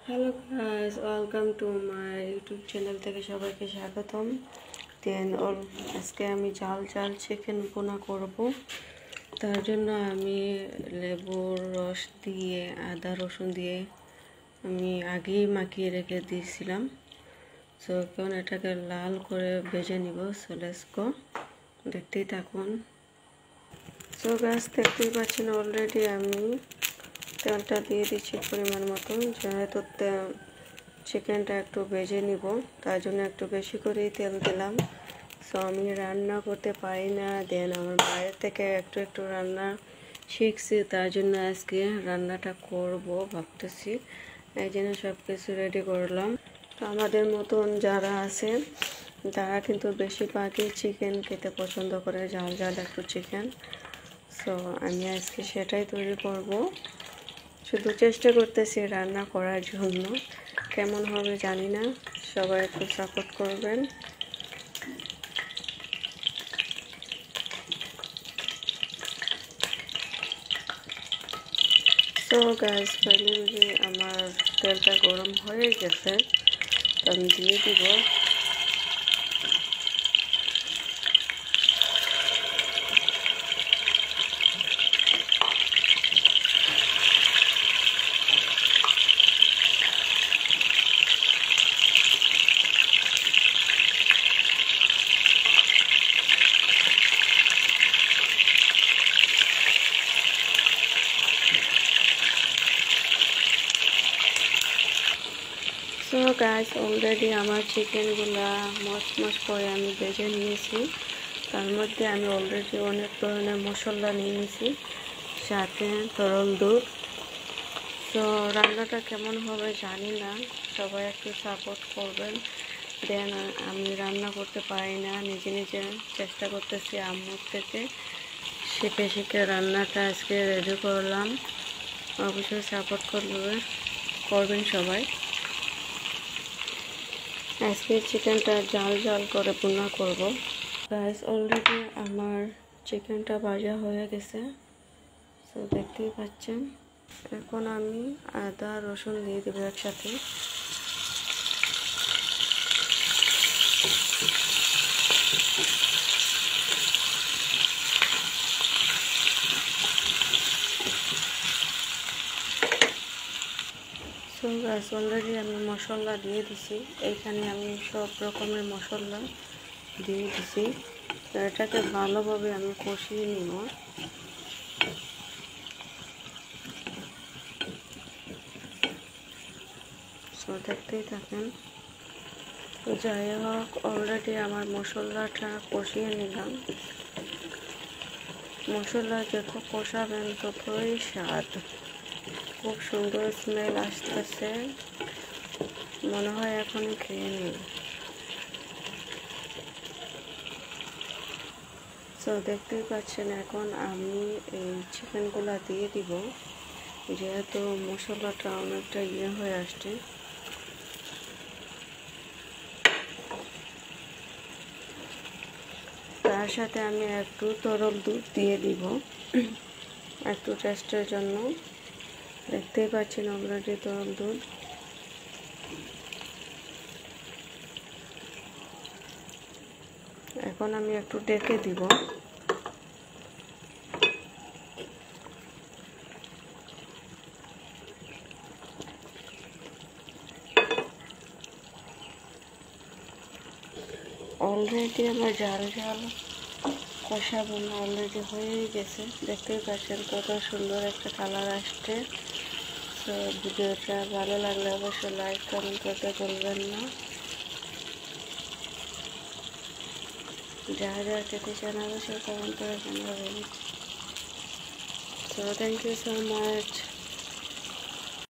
Hello guys, welcome to my YouTube channel থেকে সবাইকে স্বাগতম। আজকে আমি ঝাল চিকেন ভুনা করব। তার জন্য আমি লেবুর রস দিয়ে আদা রসুন দিয়ে আমি আগেই মাখিয়ে রেখে দিয়েছিলাম। সো এখন এটাকে লাল করে ভেজে নিব। সো লেটস গো, দেখতেই থাকুন। সো গাইস, দেখতেই পাচ্ছেন অলরেডি আমি তেলটা দিয়ে দিচ্ছি পরিমাণ মতো। যেহেতু চিকেনটা একটু ভেজে নিব, তার জন্য একটু বেশি করেই তেল দিলাম। সো আমি রান্না করতে পারি না, আমার বাইরে থেকে একটু রান্না শিখছি, তার জন্য আজকে রান্নাটা করব ভাবতেছি। এই জন্য সব কিছু রেডি করলাম। তো আমাদের মতন যারা আছে তারা কিন্তু বেশিরভাগই চিকেন খেতে পছন্দ করে, ঝাল ঝাল একটু চিকেন। সো আমি আজকে সেটাই তৈরি করব। শুধু চেষ্টা করতেছি রান্না করার জন্য, কেমন হবে জানি না, সবাই একটু সাপোর্ট করবেন। সো গাইস, ফাইনালি আমার তেলটা গরম হয়ে গেছে, তো আমি দিয়ে দিব সো গাইস, অলরেডি আমার চিকেনগুলা মশ করে আমি ভেজে নিয়েছি। তার মধ্যে আমি অলরেডি অনেক ধরনের মশলা নিয়েছি, সাথে তরল দুধ। তো রান্নাটা কেমন হবে জানি না, সবাই একটু সাপোর্ট করবেন। আমি রান্না করতে পারি না, নিজে চেষ্টা করতেছি আম্মুর থেকে শিখে রান্নাটা আজকে রেডি করলাম। অবশ্যই সাপোর্ট করবেন সবাই। আজকে চিকেনটা ঝাল করে ভুনা করব। গাইস, অলরেডি আমার চিকেনটা ভাজা হয়ে গেছে, তো দেখতেই পাচ্ছেন। এখন আমি আদা রসুন দিয়ে দেবো একসাথে। সো গাইস, অলরেডি আমি মশলা দিয়ে দিছি। এইখানে আমি সব রকমের মশলা দিয়ে দিছি। তো এটাকে ভালোভাবে আমি কষিয়ে নিব। সো দেখতেই থাকেন। তো যাই হোক, অলরেডি আমার মশলাটা কষিয়ে নিলাম। মশলা যত কষাবেন ততই স্বাদ। খুব সুন্দর স্মেল আসতেছে, মনে হয় এখনই খেয়ে নিই। সো দেখতেই পাচ্ছেন, এখন আমি এই চিকেনগুলো দিয়ে দিব, যেহেতু মশলাটা অনেকটা হয়ে আসছে। তার সাথে আমি একটু তরল দুধ দিয়ে দিব একটু টেস্টের জন্য। দেখতেই পাচ্ছেন অলরেডি তরল দুধ। এখন আমি একটু ডেকে দিব। অলরেডি আমার ঝাল কষা বোনা অলরেডি হয়ে গেছে। দেখতেই পাচ্ছেন কত সুন্দর একটা কালার আসছে। তো ভিডিওটা ভালো লাগলে অবশ্যই লাইক কমেন্ট করতে ভুলবেন না। যারা খেতে চান অবশ্যই কমেন্ট করে জানাবেন। So thank you so much.